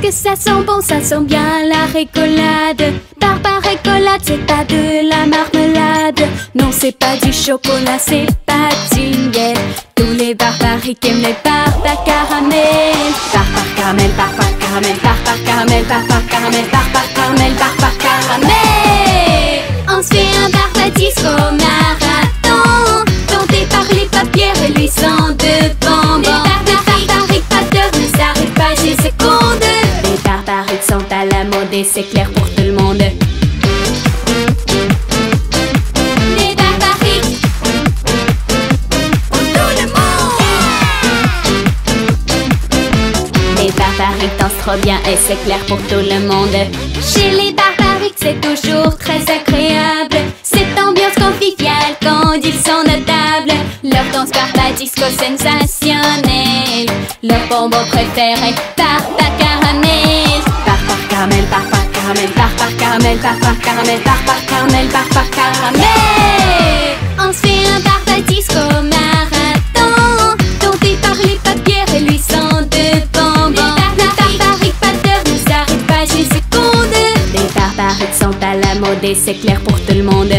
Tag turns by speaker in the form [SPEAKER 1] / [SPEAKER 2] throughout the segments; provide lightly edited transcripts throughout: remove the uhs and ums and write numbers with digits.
[SPEAKER 1] Qu'est-ce que ça sent bon, ça sent bien la récolade. Barbe récolade, c'est pas de la marmelade. Non, c'est pas du chocolat, c'est pas du miel. Tous les barbariques aiment les barbes à caramel. Barbe caramel, barbe caramel, barbe caramel, barbe caramel, barbe caramel, barbe caramel. On se fait un barbe disco marathon, tenté par les papiers reluisants de bonbons. Les barbariques pas d'heure ne s'arrêtent pas 10 secondes. Les barbariques sont à la mode et c'est clair pour tout le monde. Les barbariques pour tout le monde. Les barbariques dansent trop bien et c'est clair pour tout le monde. Chez les barbariques c'est toujours très agréable. Cette ambiance conviviale quand ils sont à table. Leur danse barbe disco sensationnelle. Leur bonbon préféré, barbe caramel. Barbe caramel, barbe caramel, barbe caramel, barbe caramel, barbe caramel, barbe caramel. On se fait un barbe disco marathon, tenté par les papiers reluisants de bonbons. Les barbariques pas d'heure ne s'arrêtent pas 10 secondes. Les barbariques sont à la mode et c'est clair pour tout le monde.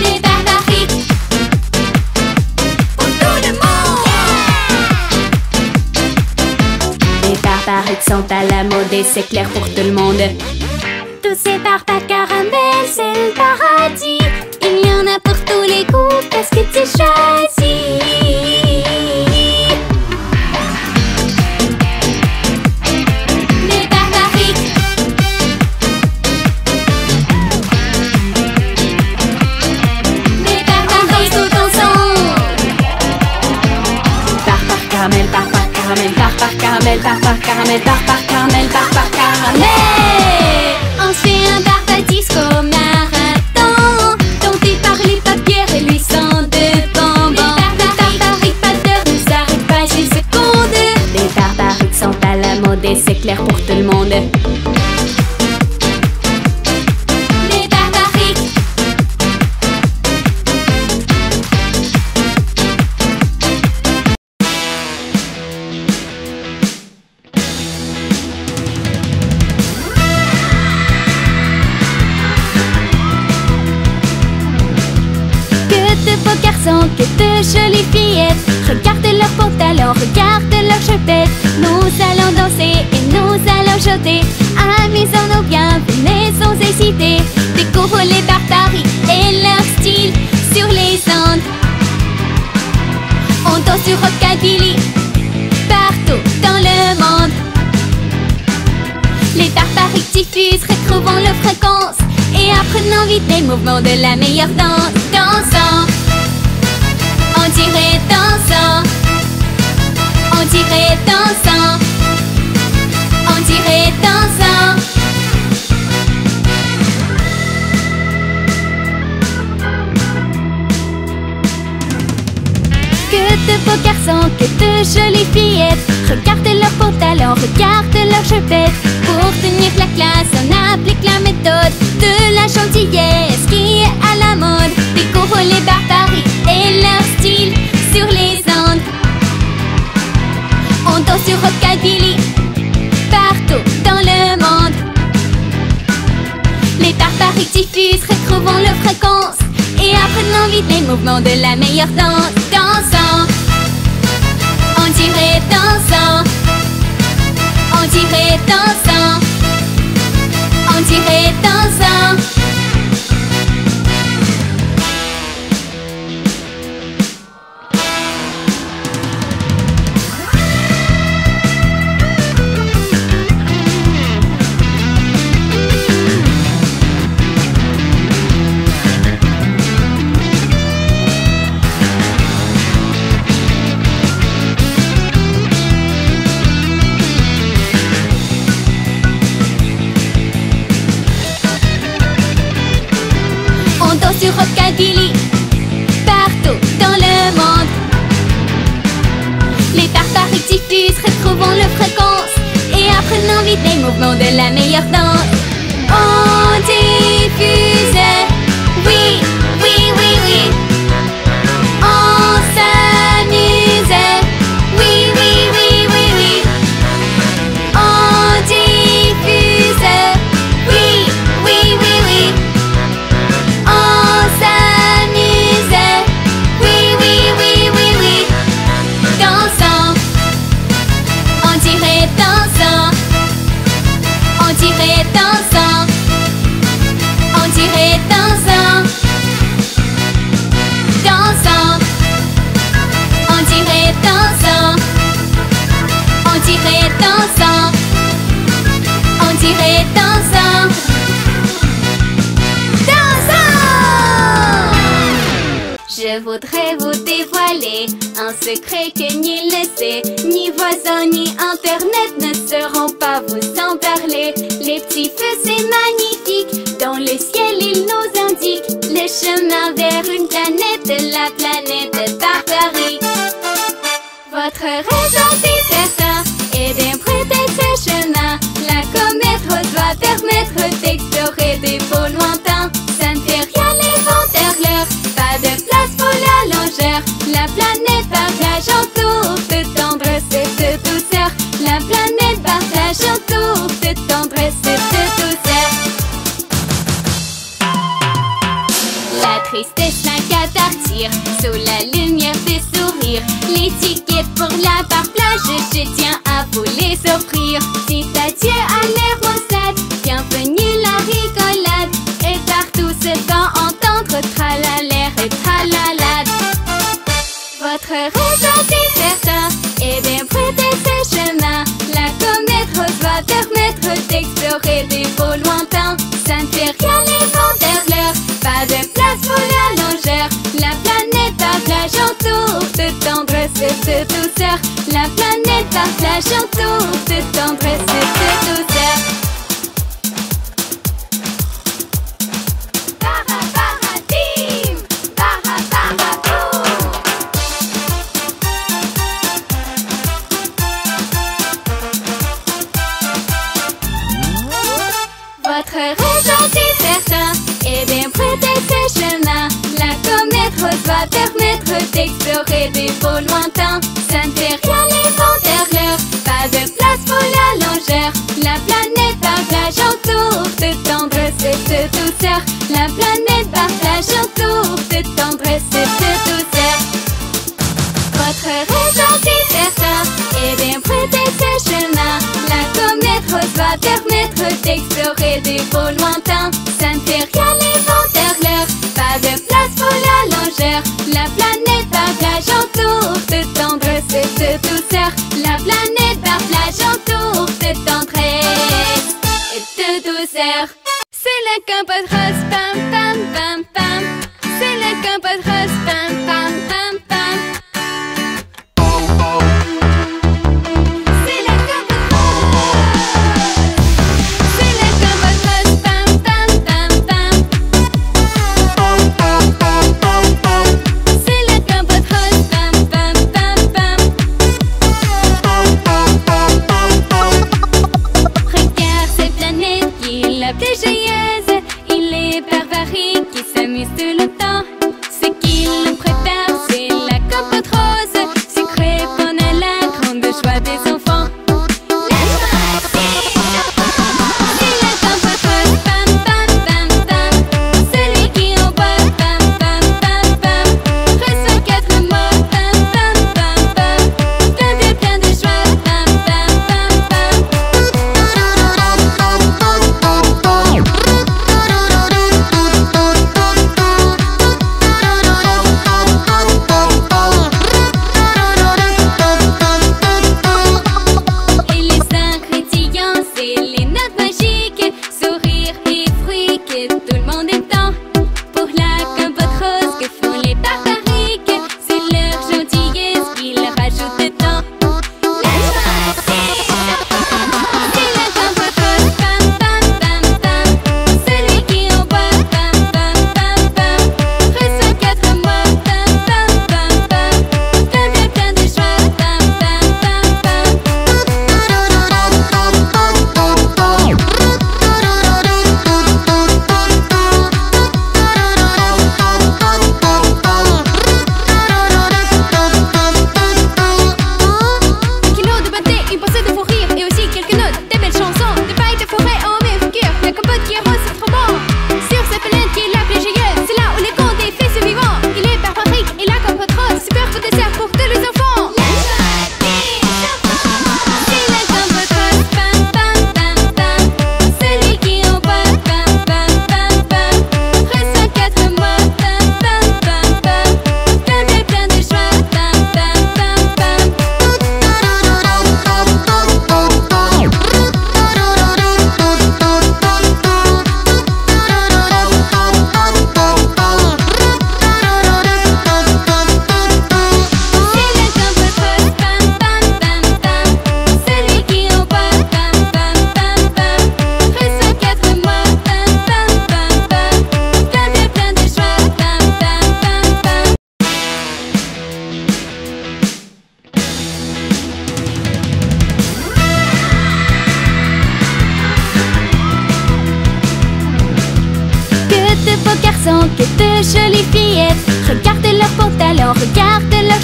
[SPEAKER 1] Les barbariques pour tout le monde. Les barbariques sont à la mode et c'est clair pour tout le monde. Tous ces barbes à caramel, c'est le paradis. Il y en a pour tous les goûts, qu'est-ce que tu choisis? Les barbariques. Les barbariques tout ensemble. Barbe caramel, barbe caramel, barbe caramel, barbe caramel, barbe caramel, barbe caramel. On se fait un barbe disco marathon, tenté par les papiers reluisants de bonbons. Les barbariques pas d'heure ne s'arrêtent pas 10 secondes. Les barbariques sont à la mode et c'est clair pour tout le monde. Les barbariques. Que de beaux garçons, que de jolies fillettes. Regarde leurs pantalons, regarde leurs chupettes. Nous allons danser et nous allons chanter. Amusons-nous bien, venez sans hésiter. Découvre les barbaries et leur style sur les ondes. On danse sur rockabilly partout dans le monde. Les barbariques diffusent, retrouvons leurs fréquences et apprenons vite les mouvements de la meilleure danse. Dansant, on dirait dansant, on dirait dansant, on dirait dansant. Que de beaux garçons, que de jolies fillettes. Regarde leurs pantalons, regarde leurs chupettes. Pour tenir la classe, on applique la méthode de la gentillesse qui est à la mode. Découvre les barbaries et leur style sur les ondes. On danse sur rockabilly partout dans le monde. Les barbariques diffusent, retrouvons leurs fréquences et apprenons vite les mouvements de la meilleure danse. Dansant, on dirait dansant, on dirait dansant, on dirait dansant. Sur rockabilly partout dans le monde. Les barbariques diffusent, retrouvons leurs fréquences et apprenons vite les mouvements de la meilleure danse. On diffuse, oui, oui, oui, oui. On s'amuse, oui, oui, oui, oui, oui. Je voudrais vous dévoiler un secret que nul ne sait. Ni voisins ni internet ne sauront pas vous en parler. Les petits feux c'est magnifique, dans le ciel ils nous indiquent le chemin vers une planète, la planète Barbarie. Votre raison c'est certain est d'emprunter ce chemin. La comète rose va permettre d'explorer des pôles lointains. Ça ne fait rien les vents vers l'heure, pas de place pour la longeur. La planète partage en tour de tendresse et de douceur. La planète partage en tour de tendresse et de douceur. La tristesse n'a qu'à partir sous la lumière des sourires. Les tickets pour la plage, je tiens à vous les offrir. Dites adieu à l'air maussade, bienvenue la rigolade. Et partout se va entendre tralalaire et tralalade. Votre raison c'est certain est d'emprunter ce chemin. La comète rose va permettre d'explorer des pôles lointains. Ça ne fait rien les vents vers l'heure, pas de place pour la longeur. La planète partage en tour de tendresse et de douceur. La planète partage en tour de tendresse et de douceur. Para-para-team, para-para-boum. Votre raison c'est certain est d'emprunter ce chemin. La comète rose va permettre d'explorer des pôles lointains. Ça ne fait rien les vents vers l'heure, pas de place pour la longeur. La planète partage en tour de tendresse et de douceur. La planète partage en tour de tendresse et de douceur. Votre raison c'est certain est d'emprunter ce chemin. La comète rose va permettre d'explorer des pôles lointains. Ça ne fait rien les vents vers l'heure, pas de place pour la longeur. La planète partage en tour de tendresse et de douceur. La planète partage en tour de tendresse et de douceur. C'est le compote rose, pam pam pam pam. C'est le compote rose, pam pam pam pam. Plus joyeuse, il est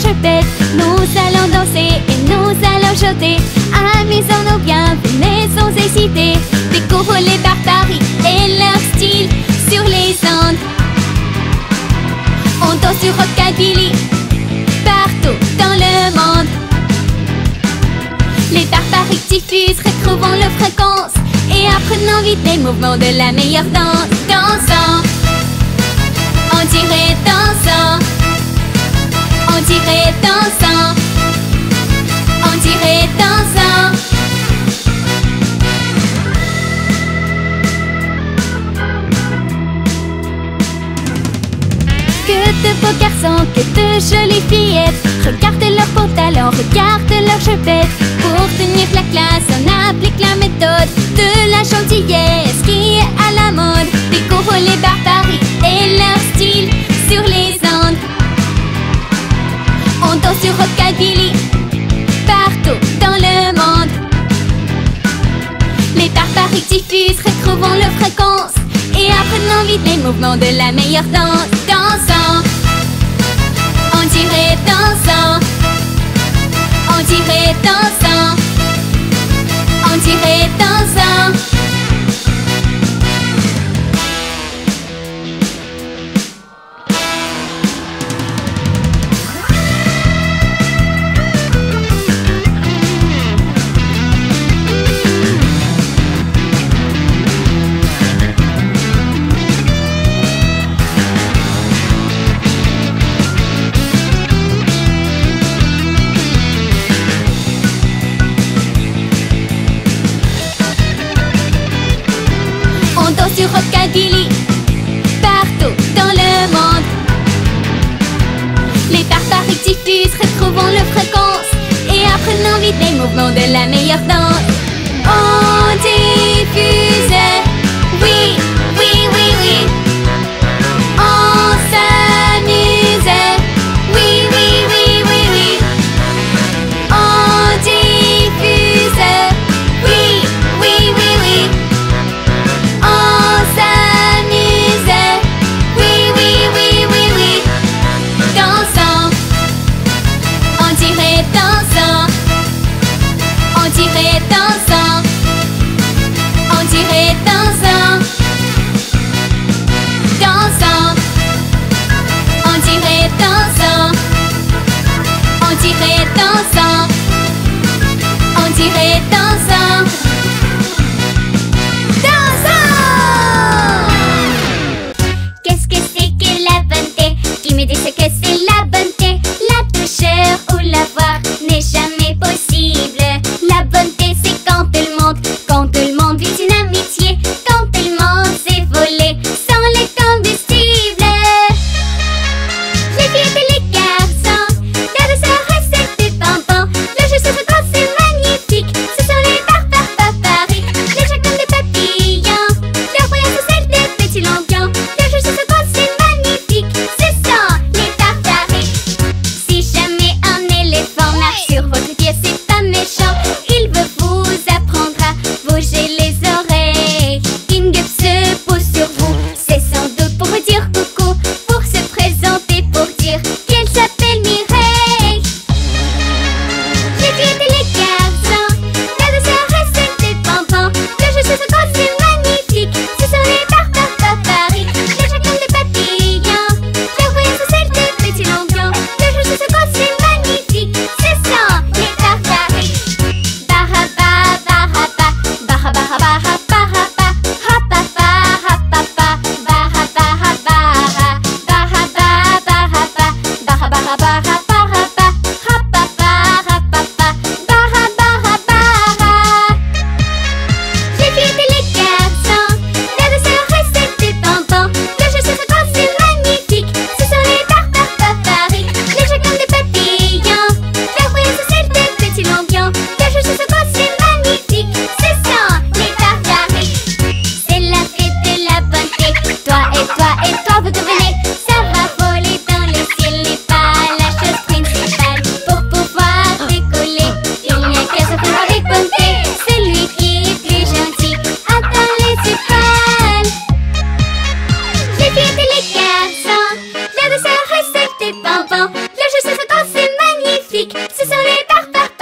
[SPEAKER 1] chepette. Nous allons danser et nous allons chanter. Amusons-nous bien, venez sans hésiter. Découvre les barbaries et leur style sur les ondes. On danse sur Rockabilly partout dans le monde. Les barbaries diffusent, retrouvons leur fréquence et apprenons vite les mouvements de la meilleure danse. Dansant, on dirait dansant, on dirait dansant, on dirait dansant. Que de beaux garçons, que de jolies fillettes. Regarde leurs pantalons, regarde leurs chevettes. Pour tenir la classe, on applique la méthode de la gentillesse qui est à la mode. Découvre les barbaries et leur style sur les ondes. On danse sur Rockabilly partout dans le monde. Les barbaries diffusent, retrouvons leur fréquence et apprenons vite les mouvements de la meilleure danse. Dansant, on dirait dansant, on dirait dansant, on dirait dansant. Sur Rockabilly partout dans le monde. Les barbaries diffusent, retrouvons leur fréquence et apprenons vite les mouvements de la meilleure danse. On diffuse, oui, oui, oui, oui. On s'amuse, oui, oui, oui, oui, oui. On diffuse, oui, oui, oui, oui. On s'amuse, oui, oui, oui, oui, oui. Dansant, on dirait dansant, on dirait dansant, on dirait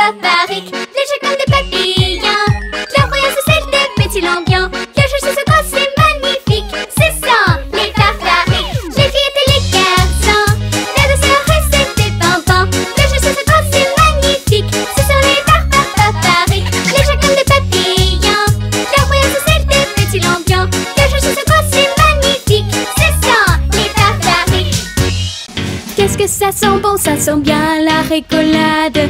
[SPEAKER 1] barbariques, légers comme des papillons. Leur voyage c'est de petits lampions. Le jeu chez ce gros c'est magnifique. Ce sont les barbariques, les filles et les garçons. La douceur reste des bonbons. Le jeu chez ce gros c'est magnifique. Ce sont les barbariques, légers comme des papillons. Leur voyage c'est de petits lampions. Le jeu chez ce gros c'est magnifique. Ce sont les barbariques. Qu'est-ce que ça sent bon, ça sent bien la récolade.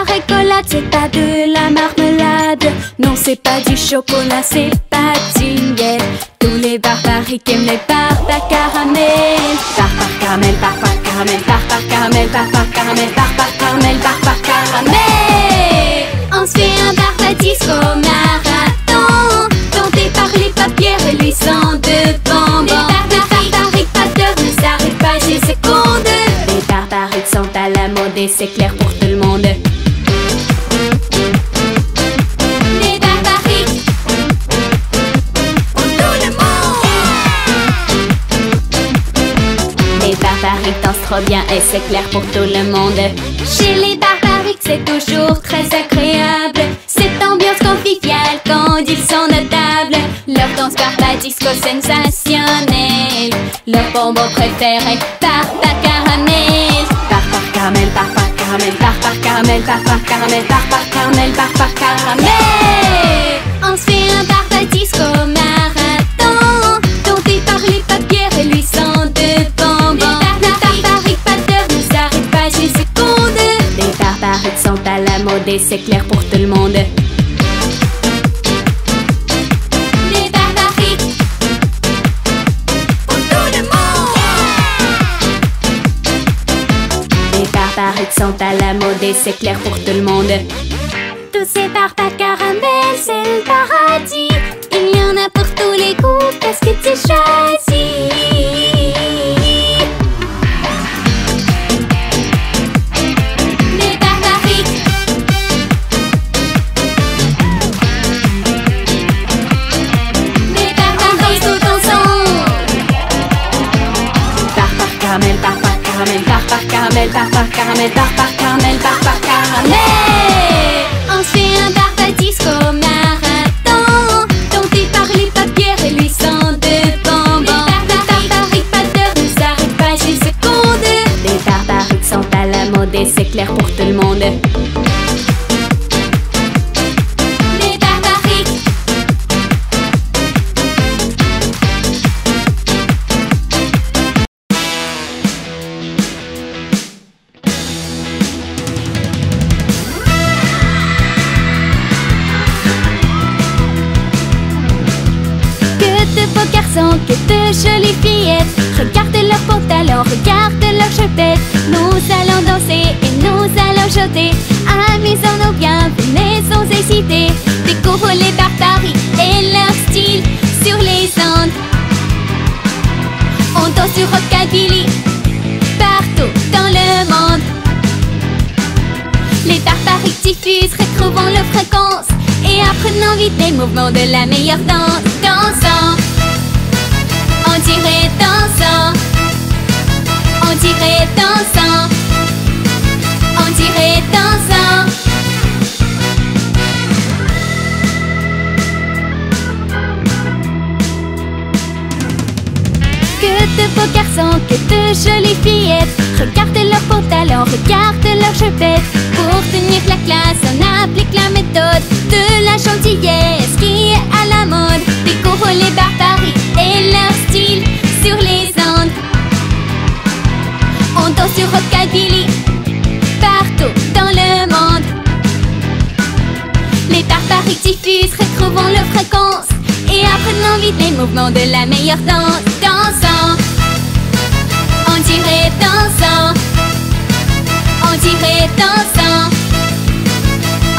[SPEAKER 1] Récolade, c'est pas de la marmelade. Non, c'est pas du chocolat, c'est pas du miel. Tous les barbariques aiment les barbares caramel. Barbares caramel, barbares caramel, barbares caramel, barbares caramel, barbares caramel, barbares caramel. On se fait un barbe disco marathon, tenté par les papiers réluisants de bonbons. Les barbariques pas d'heure ne s'arrêtent pas 10 secondes. Les barbariques sont à la mode et c'est clair pour tout le monde. Barbariques dansent trop bien et c'est clair pour tout le monde. Chez les barbariques c'est toujours très agréable. Cette ambiance conviviale quand ils sont notables. Leur danse barbadisco sensationnelle. Leur bonbon préféré, barbares caramel. Barbares caramel, barbares caramel, barbares caramel, barbares caramel, barbares caramel, barbares caramel. On se fait un barbadisco marathon, tenté par les papiers réluisants de bonbons. Les barbariques sont à la mode et c'est clair pour tout le monde. Les barbariques pour tout le monde. Les barbariques sont à la mode et c'est clair pour tout le monde. Tous ces barbares caramel, c'est le paradis. Il y en a pour tous les goûts, qu'est-ce que tu choisis? Caramel, barbares caramel, barbares caramel, barbares caramel, barbares caramel, barbares caramel. On se fait un barbadisco marathon, tenté par les papiers réluisants de bonbons. Les barbariques pas d'heure ne s'arrêtent pas 10 secondes. Les barbariques sont à la mode et c'est clair pour tout le monde. Que de jolies fillettes, regarde leurs pantalons, regarde leurs chapettes. Nous allons danser et nous allons chanter. Amusons-nous bien, venez sans hésiter. Découvre les barbariques et leur style sur les ondes. On danse sur rockabilly partout dans le monde. Les barbariques diffusent, retrouvons leurs fréquences et apprenons vite les mouvements de la meilleure danse. Dansons, on dirait dansant, on dirait dansant, on dirait dansant. Que de beaux garçons, que de jolies fillettes, regarde leurs pantalons, regarde leurs chapettes. Pour tenir la classe, on applique la méthode de la gentillesse qui est à la mode. Découvre les barbariques et leur style sur les ondes. On danse sur rockabilly partout dans le monde. Les barbariques diffusent, retrouvons leurs fréquences et apprenons vite les mouvements de la meilleure danse. Dansant, on dirait dansant, on dirait dansant,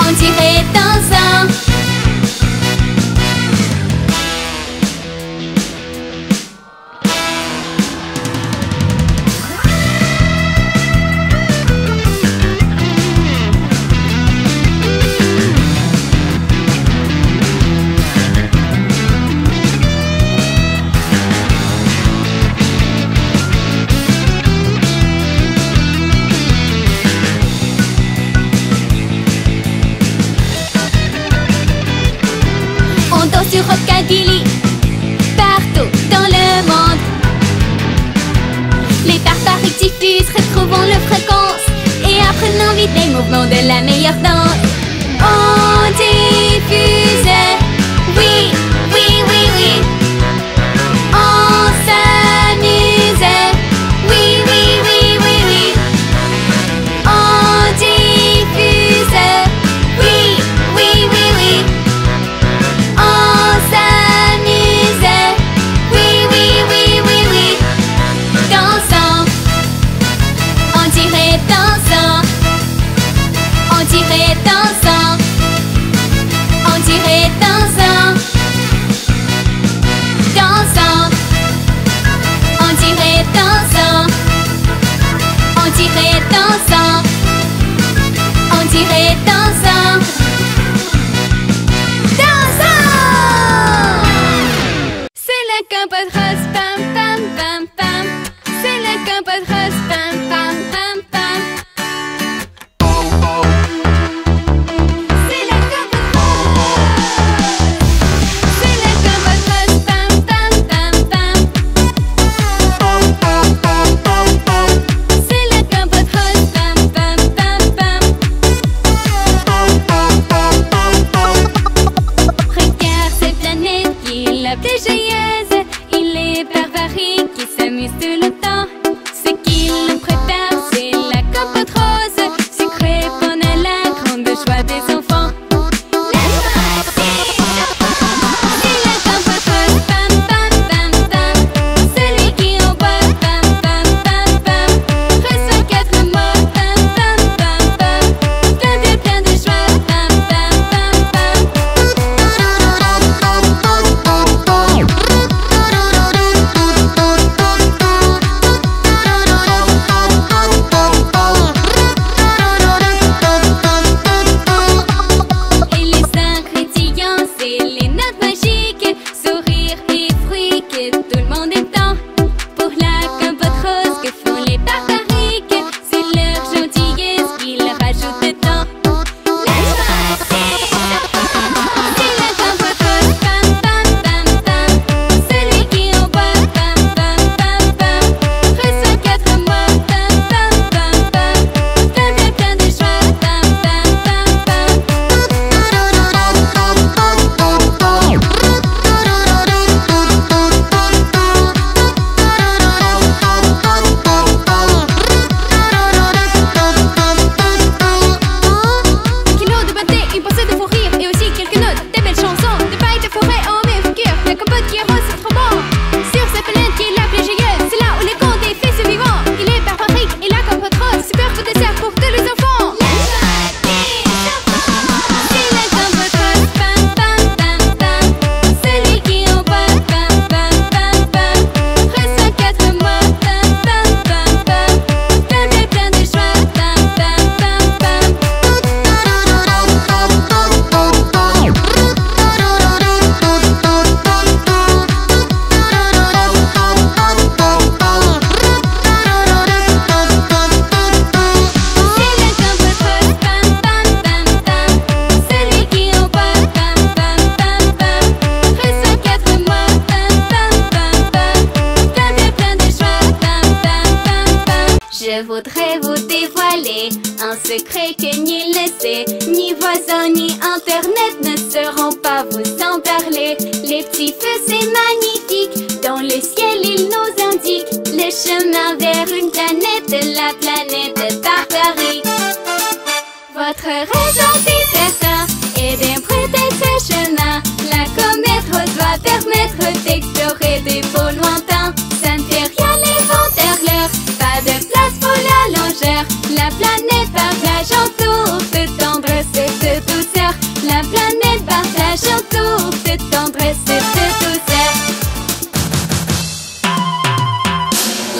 [SPEAKER 1] on dirait dansant. les mouvements de la meilleure danse. On diffuse, oui, oui, oui, oui. On s'amuse, oui, oui, oui, oui, oui. On diffuse, oui, oui, oui, oui. On s'amuse, oui, oui, oui, oui, oui. Dansant, on dirait dansant. On dirait dansant. On dirait dansant. Dansant. On dirait dansant. On dirait dansant. On dirait dansant. Dansant. C'est le compote rose, pam pam pam pam. C'est le compote rose, pam pam pam pam. C'est le compote rose. C'est le compote rose, pam pam pam pam. C'est le compote rose, pam pam pam pam. Regarde cette planète qui est la plus joyeuse. Il est barbarique qui s'amuse tout le temps. Ce qu'il nous prépare, c'est la compote rose, sucrée bonne à la grande joie des enfants. La joie c'est la compote rose, pam pam pam pam. Celui qui en boit, pam pam pam pam. Reçoit 4 mots, pam pam pam pam. Plein de joie, pam pam pam pam. Et les ingrédients, c'est les notes magiques, sourire et fruits que tout le monde aime. Pour la compote rose que font les barbariques, c'est leur gentillesse qu'ils rajoutent dedans. La joie c'est la compote rose, pam pam pam pam. Celui qui en boit, pam pam pam pam. Reçoit 4 mots, pam pam pam pam. Plein de joie, pam pam pam pam. Kilo de beauté, une pensée de fou rire et aussi quelques notes, des belles chansons, des pailles de forêt en mes figures. La compote qui est rose, c'est trop bon. Sur cette planète qui est la plus joyeuse, c'est là où les contes et faits se vivant. Il est barbarique et la compote rose, super beau dessert pour tous les enfants. La joie c'est la compote rose, pam pam pam pam. Celui qui en boit, pam pam pam pam. Reçoit 4 mots, pam pam pam pam. Plein de joie, pam pam pam pam. C'est la compote rose, pam pam pam pam. Celui qui en boit, pam pam pam pam. Reçoit 4 mots, pam pam pam pam. Plein de joie, pam pam pam pam. Je voudrais vous dévoiler un secret que nul ne sait. Ni voisins ni internet ne sauront pas vous en parler. Les petits feux c'est magnifique. Dans le ciel ils nous indiquent le chemin vers une planète, la planète barbarique. Votre raison c'est certain est d'emprunter ce chemin. La comète rose va permettre d'explorer des beaux lointains. Ça ne fait rien les venteurs, pas de place pour la longeur. La planète partage en tour de tendresse et de douceur. La planète partage en tour de tendresse et de douceur.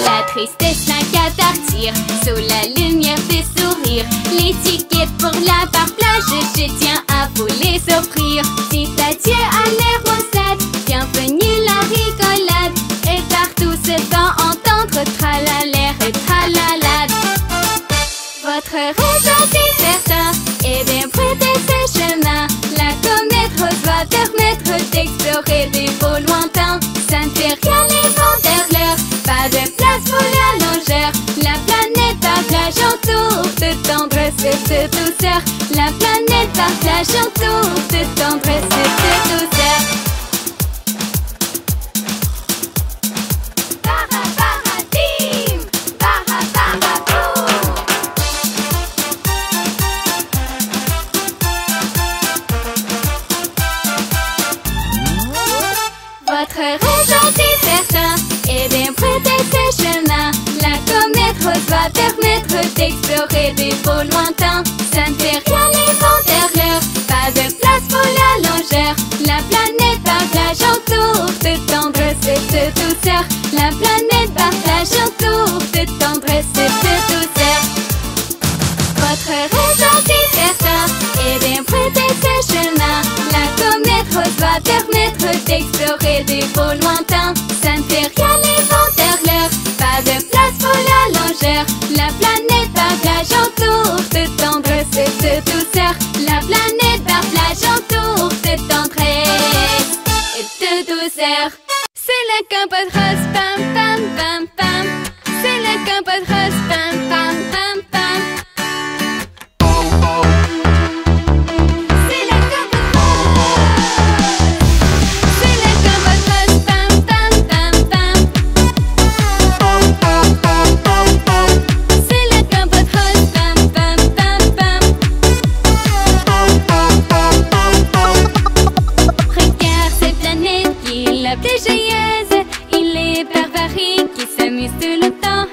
[SPEAKER 1] La tristesse n'a qu'à partir sous la lumière des sourires. Les tickets pour la bar plage, je tiens à vous les offrir. Dites adieu à l'air maussade, bienvenue la rigolade. Et partout se va entendre tralalaire et tralalade. Votre raison c'est certain est d'emprunter ce chemin. La comète rose va permettre d'explorer des beaux lointains. Ça ne fait rien les venteurs, pas de place pour la longeur. La planète partage en tour de tendresse et de douceur. La planète partage en tout de tendresse et de douceur. Para-para-team, para-para-boum. Votre raison si certain est d'emprunter ces chemins. La comète rose va permettre d'explorer des beaux lointains. Ça ne fait rien les vents derrière, pas de place pour la longeur. La planète partage en tour de tendresse et de douceur. La planète partage en tour de tendresse et de douceur. Votre raison si certain est d'emprunter ces chemins. La comète rose va permettre d'explorer des beaux lointains. Ça ne fait rien les vents derrière, pas de place pour la longeur. La planète partage en tour de tendresse et de douceur. La planète partage en tour de tendresse et de douceur. C'est le compote rose, pam pam pam pam. C'est le compote rose, pam pam pam pam. C'est le compote rose. C'est le compote rose, pam pam pam pam. C'est le compote rose, pam pam pam pam. Regarde cette planète qui est la plus joyeuse. Il est Barbarie qui s'amuse tout le temps.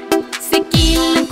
[SPEAKER 1] Ce qu'il nous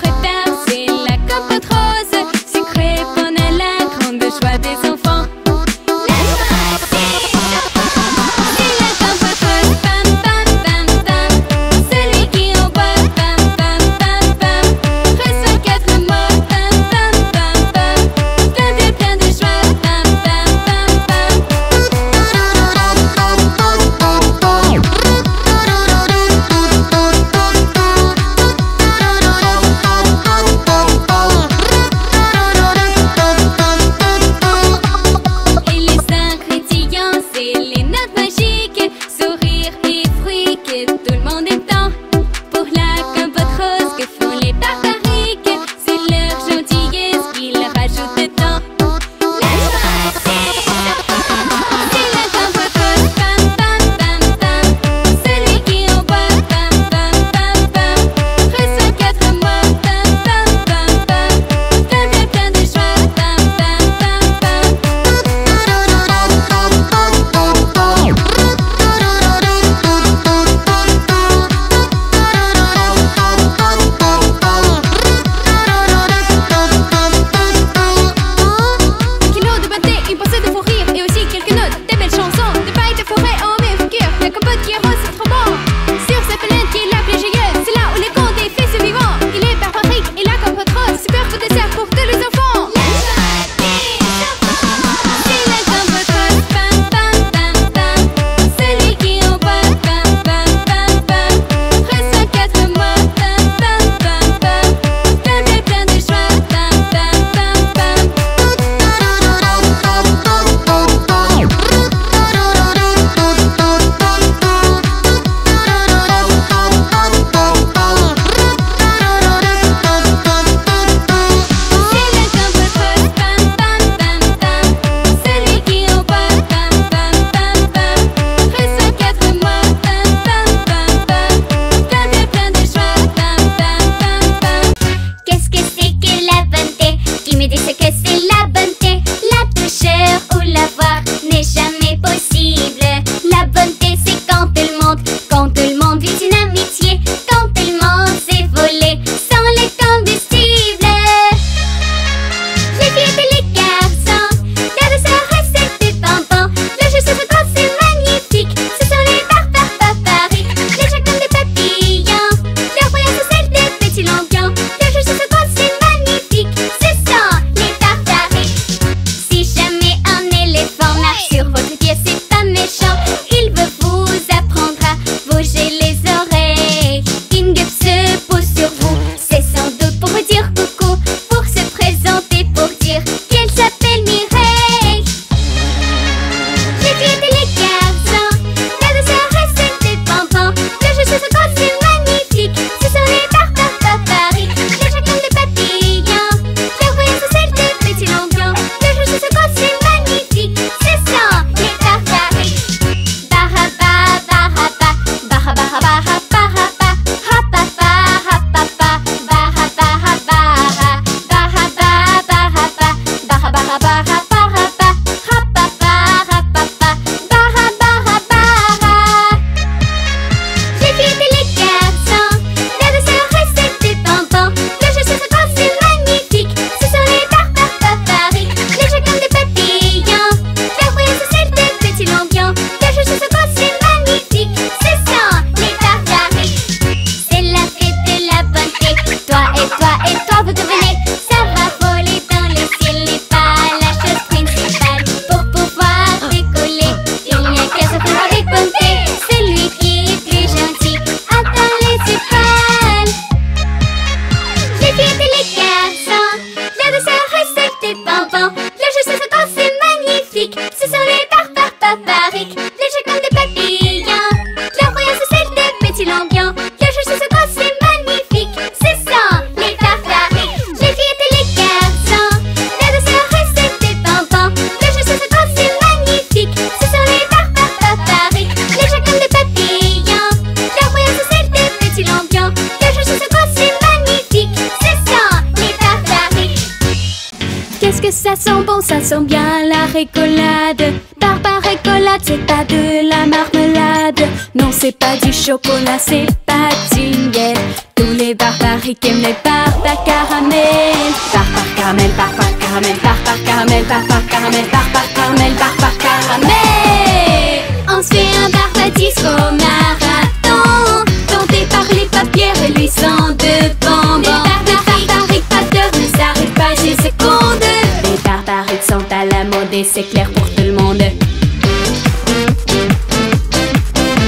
[SPEAKER 1] Qu'est-ce que ça sent bon, ça sent bien la récolade. Barbarécolade, c'est pas de la marmelade. Non, c'est pas du chocolat, c'est pas du miel. Tous les barbariques aiment les barbares caramel. Barbar caramel, barbar caramel, barbar caramel, barbar caramel, barbar caramel, barbar caramel. On se fait un barbadisco marathon, tenté par les paupières reluisants de bonbons. Les barbariques pas d'heure ne s'arrêtent pas 10 secondes. Les barbariques sont à la mode et c'est clair pour tout le monde.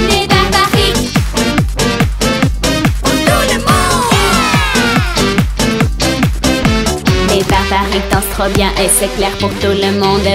[SPEAKER 1] Les barbariques pour tout le monde. Les barbariques dansent trop bien et c'est clair pour tout le monde.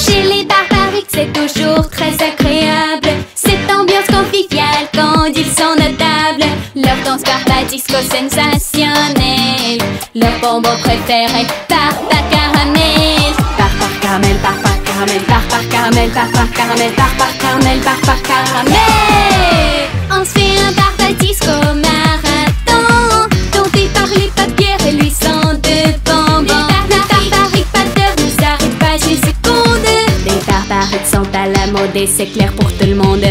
[SPEAKER 1] Chez les barbariques c'est toujours très agréable. Cette ambiance conviviale quand ils sont notables. Leur danse barbadisco sensationnelle. Leur bonbon préféré, barbar caramel. Barbar caramel, barbar caramel, barbar caramel, barbar caramel, barbar caramel, barbar caramel. On se fait un barbadisco marathon, tenté par les paupières reluisants de bonbons. Les barbariques pas d'heure ne s'arrêtent pas 10 secondes. Les barbariques sont à la mode et c'est clair pour tout le monde.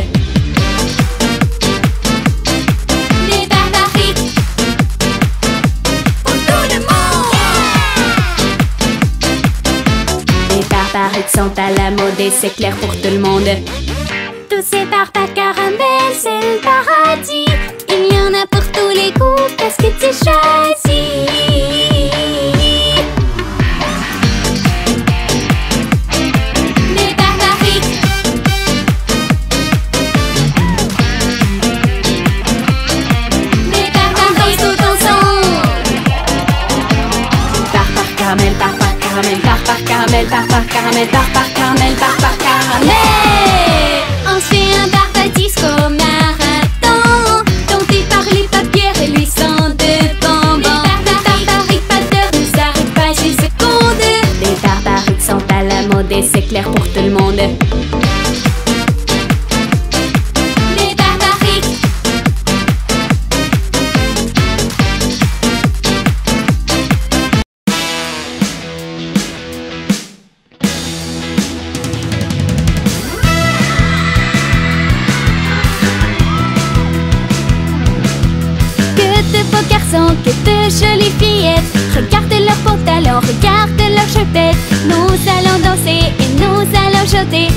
[SPEAKER 1] Les barbariques pour tout le monde. Les barbariques sont à la mode et c'est clair pour tout le monde. Tous ces barbares caramel, c'est le paradis. Il y en a pour tous les goûts, qu'est-ce que tu choisis? Les barbariques. Les barbariques tout ensemble. Barbar caramel, barbar caramel, barbar caramel, barbar caramel, barbar caramel, barbar caramel. On se fait un barbadisco marathon, tenté par les paupières reluisants de bonbons. Les barbariques pas d'heure ne s'arrêtent pas 10 secondes. Les barbariques sont à la mode et c'est clair pour tout le monde. Les barbariques. Que de beaux garçons, que de jolies fillettes. Regardez leurs pantalons, regardez leurs chaussettes. Nous allons danser et nous allons chanter.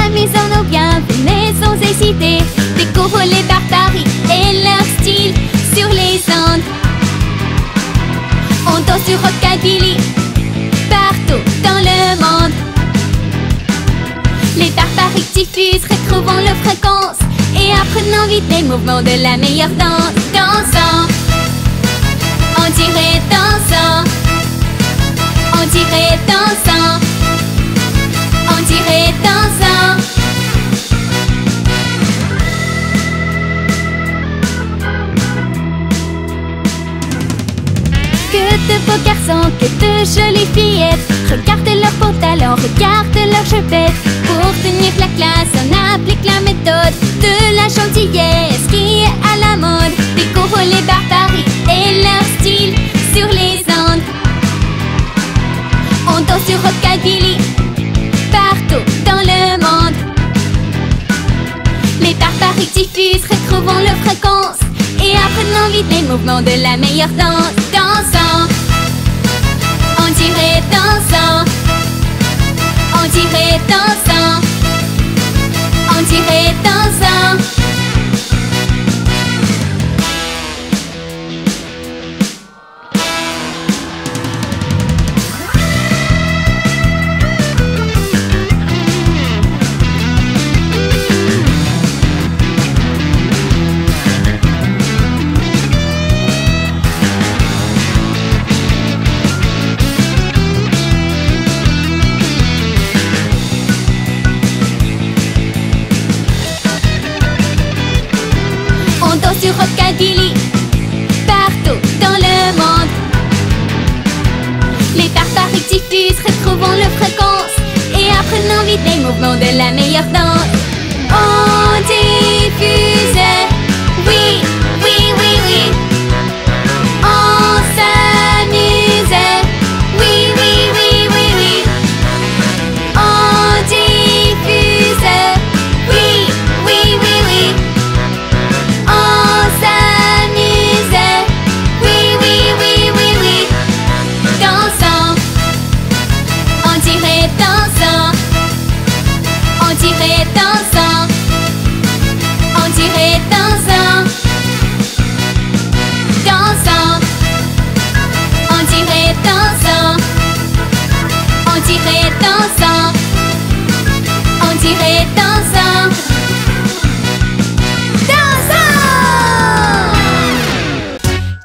[SPEAKER 1] Amusons-nous bien, venez sans hésiter. Découvrons les barbariques et leur style sur les ondes. On danse sur rockabilly partout dans le monde. Les barbariques diffusent, retrouvons leurs fréquences et apprenons vite les mouvements de la meilleure danse. Dansant, on dirait dansant, on dirait dansant, on dirait dansant. Que de beaux garçons, que de jolies fillettes. Regardez leurs pantalons, regardez leurs chaussettes. Pour tenir la classe, on applique la méthode de la gentillesse qui est à la mode. Découvre les barbariques et leur style sur les ondes. On danse sur rockabilly partout dans le monde. Les barbariques diffusent, retrouvons leurs fréquences et apprenons vite les mouvements de la meilleure danse. Dansant, on dirait dansant, on dirait dansant, on dirait dansant. Sur rockabilly partout dans le monde. Les barbariques diffusent, retrouvons leurs fréquences et apprenons vite les mouvements de la meilleure danse. On diffuse, oui, oui, oui, oui. On s'amuse, oui, oui, oui, oui, oui. dirait dansant, on dirait dansant, dansant.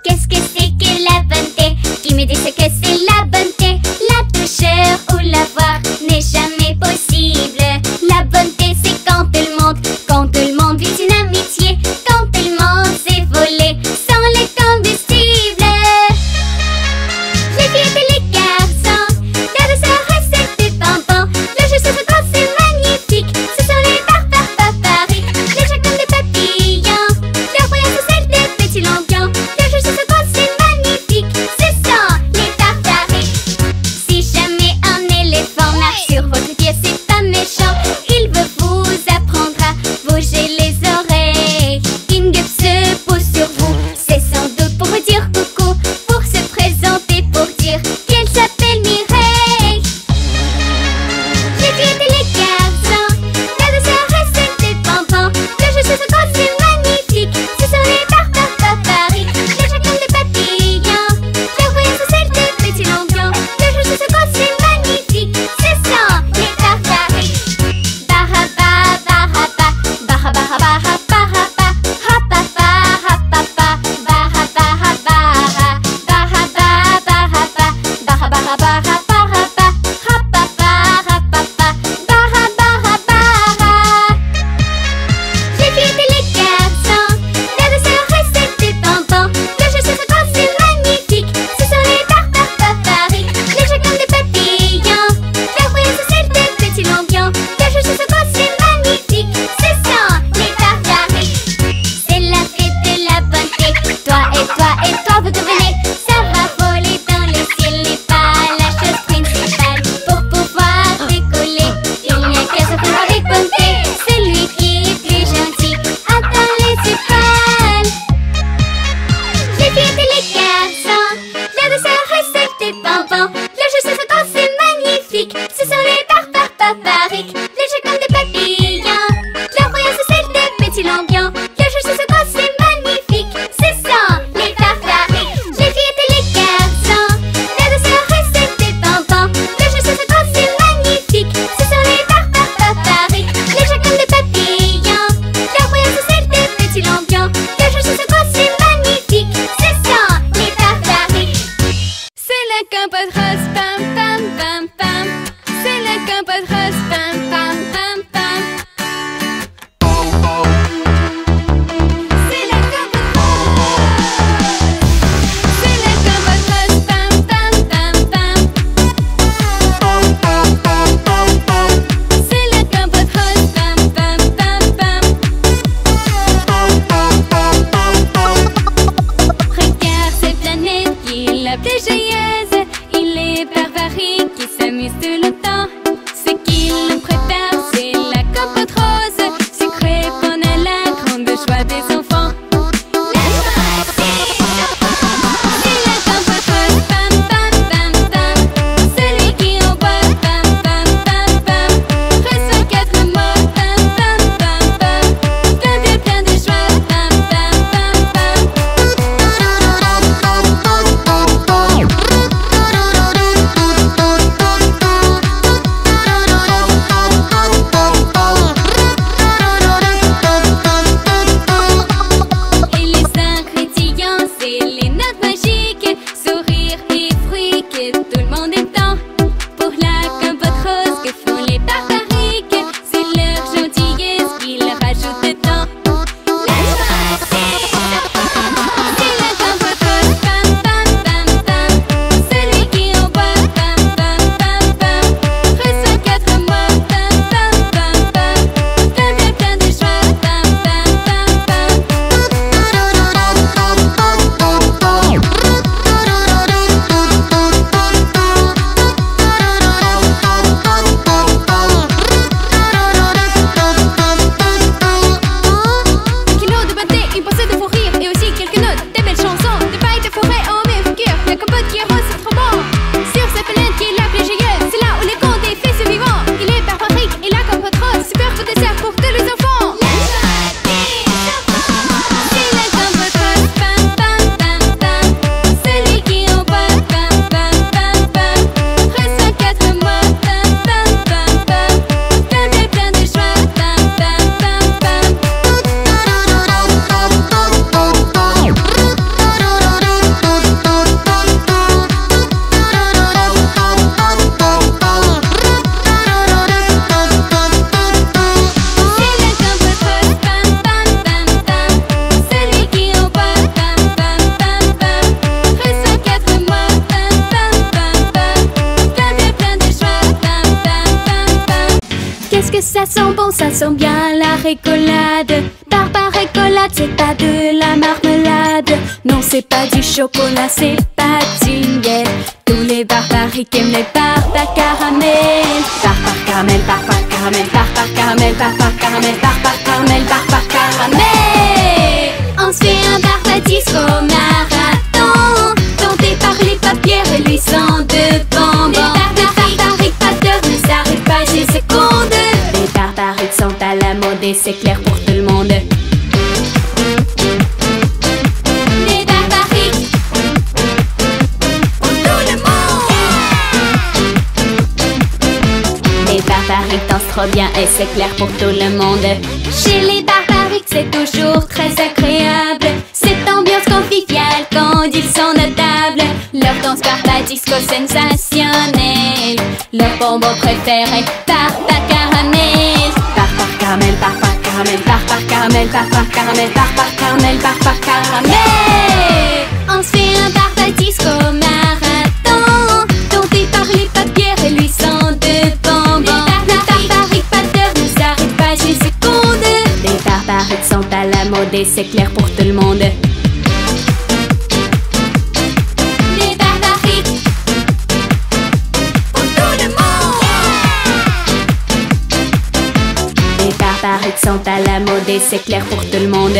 [SPEAKER 1] Qu'est-ce que c'est que la bonté? Qui me dit ce que c'est la bonté? La douceur ou la voir n'est jamais possible. La bonté c'est quand tout le monde vit une amitié, quand tout le monde s'est volé sans les combustibles. Les filles et les garçons, la douceur recette des bonbons, le jeu sur ce corps c'est magnifique, ce sont les barbares, les chats comme des papillons, leur voyage c'est celle des petits lampions, le jeu sur ce corps c'est magnifique, ce sont les barbares. Si jamais un éléphant marche sur votre pied c'est pas méchant, il veut vous apprendre à bouger les oreilles. Une guêpe se pose sur vous, c'est sans doute pour vous dire coucou, pour se présenter, pour dire qu'elle s'appelle Mireille. Les filles et les garçons, la douceur recette des bonbons, le jeu sur ce corps c'est magnifique, ce sont les barbares, les chats comme des papillons, leur voyage c'est celle des petits lampions, le jeu sur ce corps c'est magnifique, ce sont les barbares. Baraba, baraba, baraba, baraba, baraba, rapapa, rapapa, baraba, baraba, baraba, baraba, baraba, baraba, rapapa, rapapa, baraba, baraba. Les filles et les garçons, la douceur recette des bonbons, le jeu sur ce corps c'est magnifique, ce sont les barbares, les chats comme des papillons, leur voyage c'est celle des petits lampions, le jeu sur ce corps c'est magnifique, ce sont les barbares. C'est la fête de la bonté, toi, vous devenez, ça va voler dans le ciel, n'est pas la chose principale. Pour pouvoir décoller, il n'y a qu'un seul pouvoir avec bonté, celui qui est plus gentil, atteint les étoiles. Les filles et les garçons, la douceur recette des bonbons, le jeu sur ce corps c'est magnifique, ce sont les barbares, les chats comme des papillons, leur voyage c'est celle des petits lampions, le jeu sur ce corps c'est magnifique, ce sont les barbares. Les filles et les garçons, la douceur recette des bonbons, le jeu sur ce corps c'est magnifique, ce sont les barbares, les chats comme des papillons, leur voyage c'est celle des petits lampions, le jeu sur ce corps c'est magnifique, ce sont les barbares. C'est la compote rose, pam pam pam pam. C'est la compote rose, pam pam pam pam. C'est la compote rose. C'est la compote rose, pam pam pam pam. C'est la compote rose, pam pam pam pam. Regarde cette planète qui est la plus joyeuse, il est barbarie qui s'amuse tout le temps. Ce qu'il nous prépare c'est la compote rose, sucrée bonne à la grande joie des enfants. La joie des enfants. C'est la compote rose, pam pam pam pam. Celui qui en boit, pam pam pam pam, reçoit 4 mots, pam pam pam pam. Plein de joie, pam pam pam pam. Qu'est-ce que ça sent bon, ça sent bien la récolade. Barbarécolade, c'est pas de la marmelade. Non, c'est pas du chocolat, c'est pas du miel. Tous les barbariques aiment les barbares caramel. Barbar caramel, barbar caramel, barbar caramel, barbar caramel, barbar caramel, barbar caramel. On se fait un barbadisco marathon, tenté par les papiers réluisants de bonbons. Les barbariques pas d'heure ne s'arrêtent pas 10 secondes. Les barbariques sont à la mode et c'est clair pour tout le monde. Les barbariques pour tout le monde. Les barbariques dansent trop bien et c'est clair pour tout le monde. Chez les barbariques c'est toujours très agréable. Cette ambiance conviviale quand ils sont notables. Leur danse barbadisco sensationnelle. Leur bonbon préféré, barbar caramel. Barbar caramel, barbar caramel, barbar caramel, barbar caramel, barbar caramel, barbar caramel. On se fait un barbadisco marathon, tenté par les papiers réluisants de bonbons. Les barbariques pas d'heure ne s'arrêtent pas 10 secondes. Les barbariques sont à la mode et c'est clair pour tout le monde. Les barbariques pour tout le monde. Les barbariques sont à la mode et c'est clair pour tout le monde.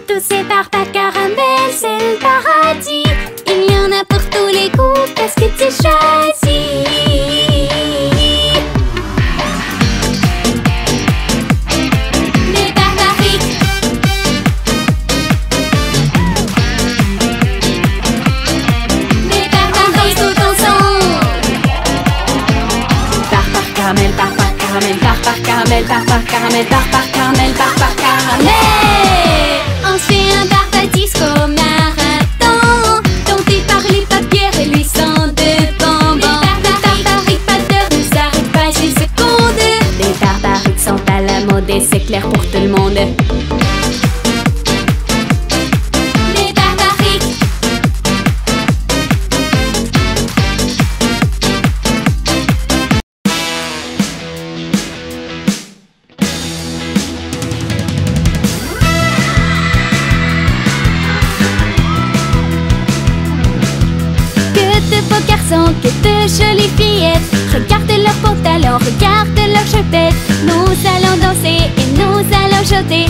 [SPEAKER 1] Tous ces barbares caramel, c'est le paradis. Il y en a pour tous les goûts, qu'est-ce que tu choisis? Les barbariques. Les barbariques tout ensemble. Barbar caramel, barbar caramel, barbar caramel, barbar caramel, barbar caramel, barbar caramel. On se fait un barbadisco marathon, tenté par les papiers réluisants de bonbons. Les barbariques pas d'heure ne s'arrêtent pas 10 secondes. Les barbariques sont à la mode et c'est clair pour tout le monde. Les barbariques. Que de beaux garçons, que de jolies fillettes. Regardez leurs pantalons, regardez leurs chapettes. Nous allons danser et nous allons chanter.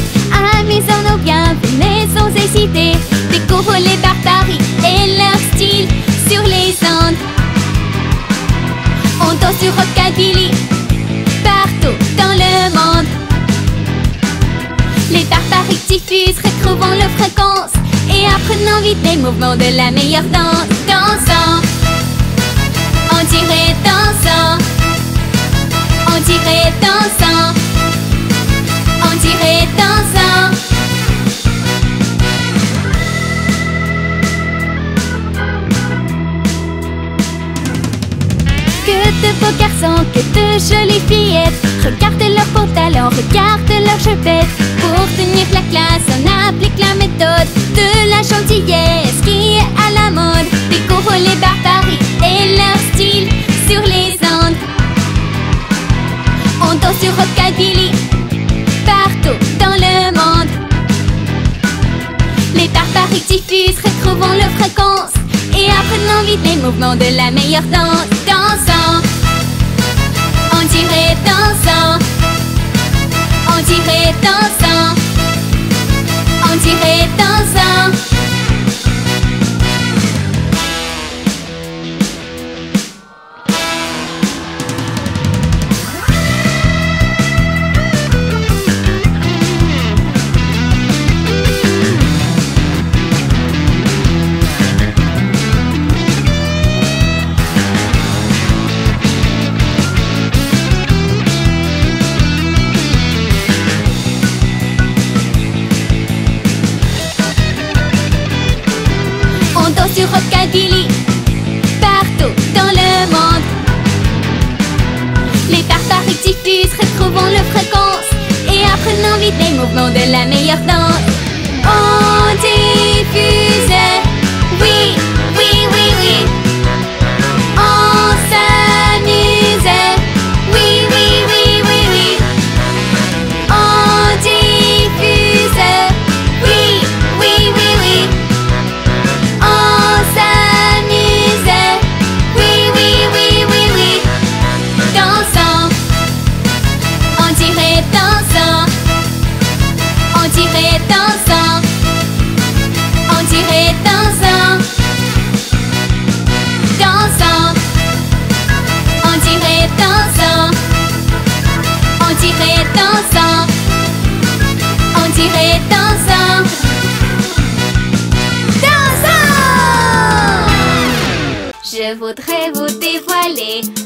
[SPEAKER 1] Amusons-nous bien, venez sans hésiter. Découvre les barbariques et leur style sur les ondes. On danse sur rockabilly partout dans le monde. Les barbariques diffusent, retrouvons leurs fréquences et apprenons vite les mouvements de la meilleure danse. Dansant, on dirait dansant, on dirait dansant, on dirait dansant. Que de beaux garçons, que de jolies fillettes. Regardez leurs pantalons, regardez leurs chapettes. Pour tenir la classe, on applique la méthode de la gentillesse qui est à la mode. Découvre les barbariques et leur style sur les ondes. On danse sur rockabilly partout dans le monde. Les barbariques diffusent, retrouvons leurs fréquences et apprenons vite les mouvements de la meilleure danse. Dansant, on dirait dansant, on dirait dansant, on dirait dansant. Sur rockabilly partout dans le monde. Les barbariques diffusent, retrouvons leurs fréquences et apprenons vite les mouvements de la meilleure danse. On diffuse, oui, oui, oui, oui. On s'amuse, oui, oui, oui, oui, oui.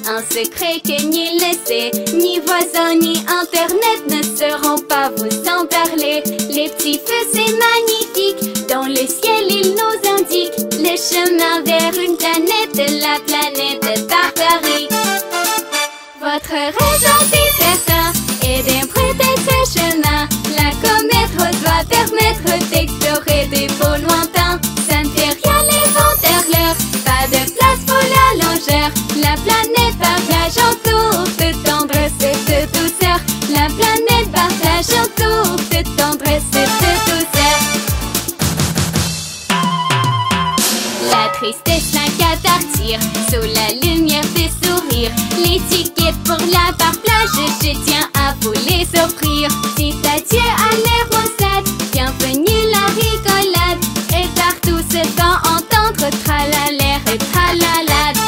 [SPEAKER 1] Un secret que ni le sait, ni voisin, ni internet ne sauront pas vous en parler. Les petits feux, c'est magnifique. Dans le ciel, ils nous indiquent le chemin vers une planète, la planète Barbarie. Votre raison, c'est certain, est d'emprunter ce chemin. La comète rose va permettre d'explorer des beaux lointains. Ça ne fait rien les vendeurs, pas de place pour la longeur. La planète partage autour de tendresse et de douceur. La planète partage autour de tendresse et de douceur. La tristesse n'a qu'à partir sous la lumière des sourires. Les tickets pour la plage, je tiens à vous les offrir. Dites adieu à l'air maussade, bienvenue la rigolade. Et partout se fait entendre tralalaire et tralalade.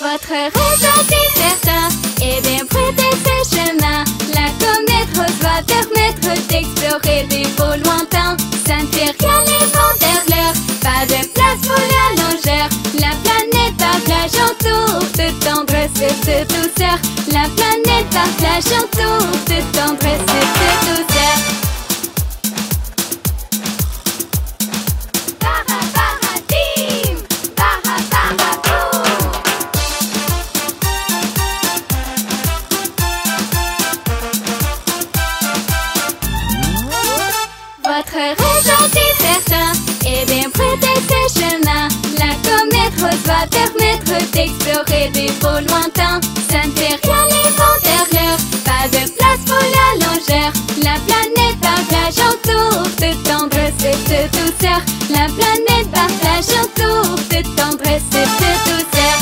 [SPEAKER 1] Votre raison, c'est certain, est d'emprunter ce chemin. La comète rose va permettre d'explorer des beaux lointains. Ça ne fait rien les vendeurs, pas de place pour la longeur. La planète partage autour de tendresse et de douceur. La planète partage autour de tendresse et de douceur. Para-para-team, para-para-boum. Votre raison, c'est certain, est d'emprunter ce chemin. La comète rose va permettre d'explorer des beaux lointains. Ça ne fait rien les vendeurs, pas de place pour la longeur. La planète partage autour de tendresse et de douceur. La planète partage autour de tendresse et de douceur.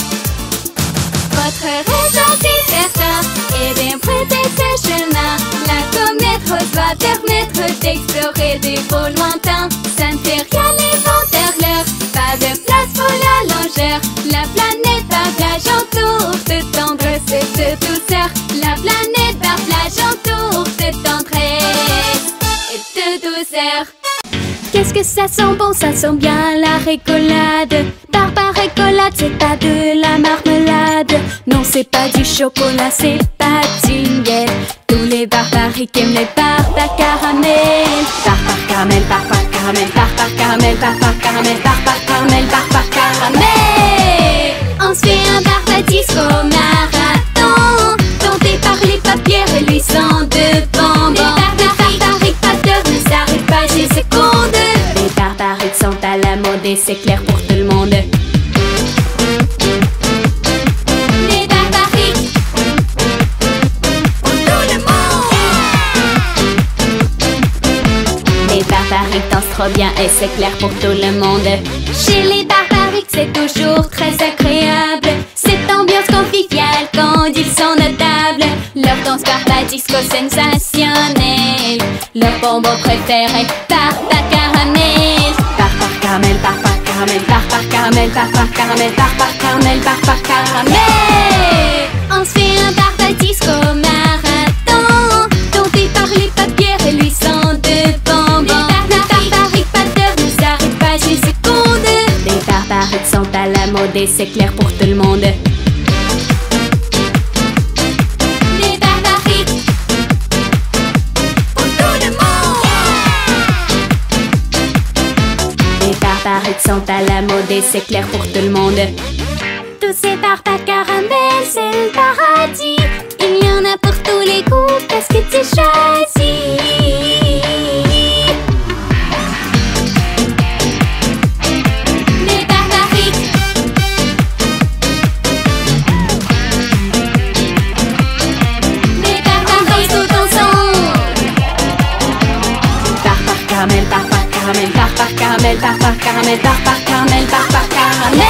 [SPEAKER 1] Votre raison, c'est certain, est d'emprunter ce chemin. La comète rose va permettre d'explorer des beaux lointains. Ça ne fait rien les vendeurs, pas de place pour la longeur. La planète partage autour de tendresse et de douceur. La planète partage autour de tendresse et de douceur. Qu'est-ce que ça sent bon, ça sent bien la récolade. Barba-récolade, c'est pas de la marmelade. Non, c'est pas du chocolat, c'est pas du miel. Tous les barbariques aiment les barbares caramel. Barbar caramel, barbar caramel, barbar caramel, barbar caramel, barbar caramel, barbar caramel. On se fait un barbadisco marathon, tenté par les papiers réluisants de bonbons. Les barbariques pas d'heure ne s'arrêtent pas 10 secondes. Les barbariques sont à la mode et c'est clair pour tout le monde. Les barbariques pour tout le monde. Les barbariques dansent trop bien et c'est clair pour tout le monde. Chez les barbariques c'est toujours très agréable. Cette ambiance conviviale quand ils sont notables. Leur danse barbadisco sensationnelle. Leur bonbon préféré, barbar caramel. Barbar caramel, barbar caramel, barbar caramel, barbar caramel, barbar caramel, barbar caramel. On se fait un barbadisco marathon, tenté par les papiers réluisants de bonbons. Les barbariques pas d'heure ne s'arrêtent pas 10 secondes. Les barbariques sont à la mode et c'est clair pour tout le monde. Les barbariques pour tout le monde. Les barbariques sont à la mode et c'est clair pour tout le monde. Tous ces barbares caramel, c'est le paradis. Il y en a pour tous les goûts, qu'est-ce que tu choisis? Les barbariques. Les barbariques tout ensemble. Barbar caramel, barbar caramel, barbar caramel, barbar caramel, barbar caramel, barbar caramel.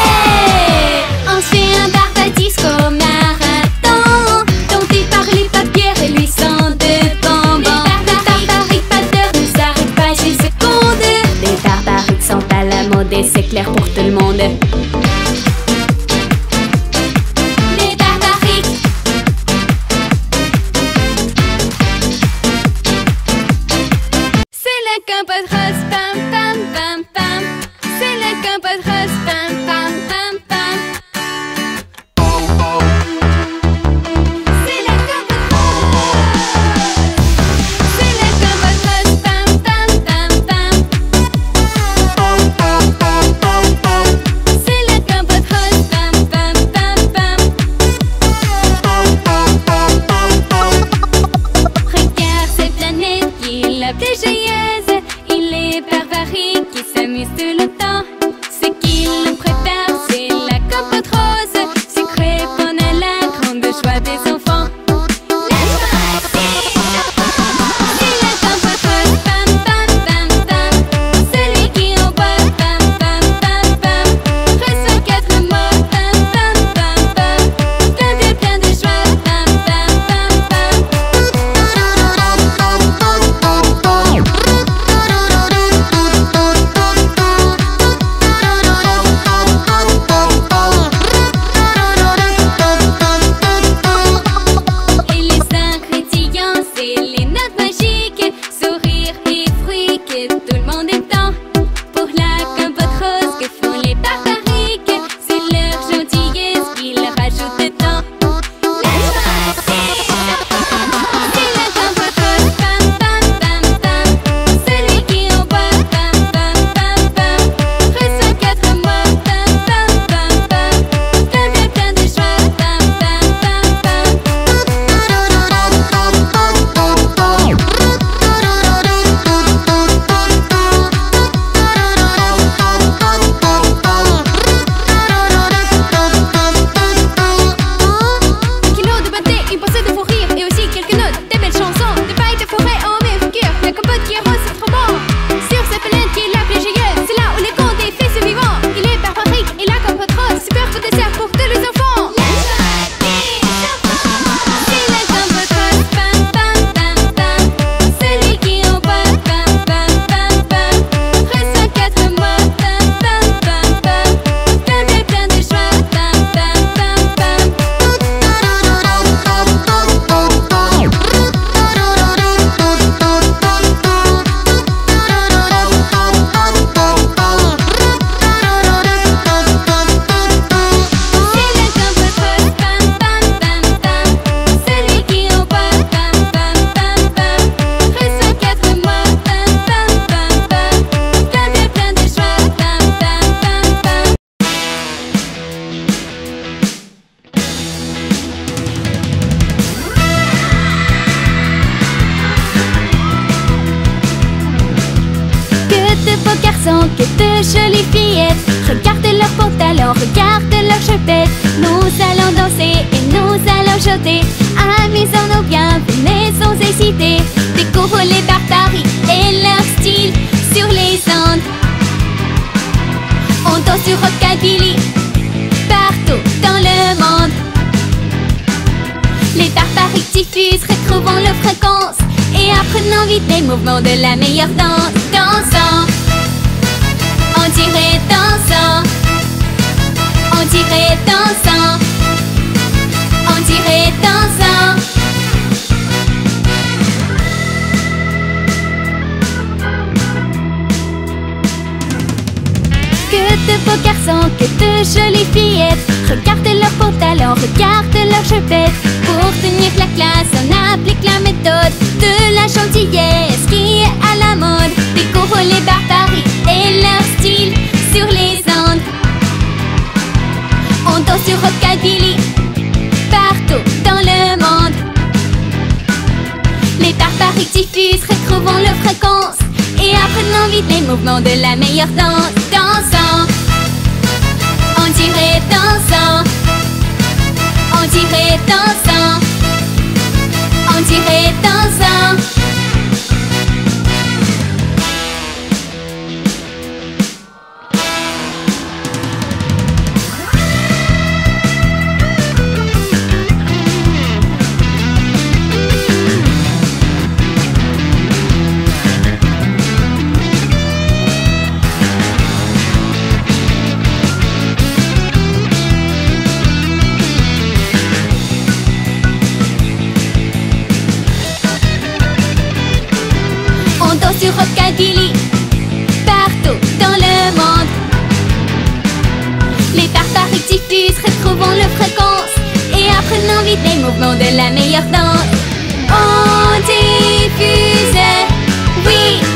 [SPEAKER 1] On se fait un barbadisco marathon, tenté par les papiers réluisants de bonbons. Les barbariques pas d'heure ne s'arrêtent pas 10 secondes. Les barbariques sont à la mode et c'est clair pour tout le monde. Les barbariques. C'est la capote rose, pam pam pam pam. C'est la garçons que de jolies fillettes. Regarde leurs pantalons, regarde leurs chupettes. Nous allons danser et nous allons chanter. Amusons-nous bien, venez sans hésiter. Découvre les barbaries et leur style sur les ondes. On danse sur rockabilly partout dans le monde. Les barbaries diffusent, retrouvons leur fréquence et apprenons vite les mouvements de la meilleure danse. Dansant, on dirait dansant, on dirait dansant, on dirait dansant. Que de beaux garçons, que de jolies fillettes. Regarde leurs pantalons, regarde leurs chupettes. Pour tenir la classe, on applique la méthode de la gentillesse qui est à la mode. Découvre les barbaries et leur style sur les ondes. On danse sur rockabilly partout dans le monde. Les barbaries diffusent, retrouvons leur fréquence et apprenons vite les mouvements de la meilleure danse. Dansant, on dirait dansant, on dirait dansant, on dirait dansant. Sur rockabilly partout dans le monde. Les barbaries diffusent, retrouvons leur fréquence et apprenons vite les mouvements de la meilleure danse. On diffuse, oui.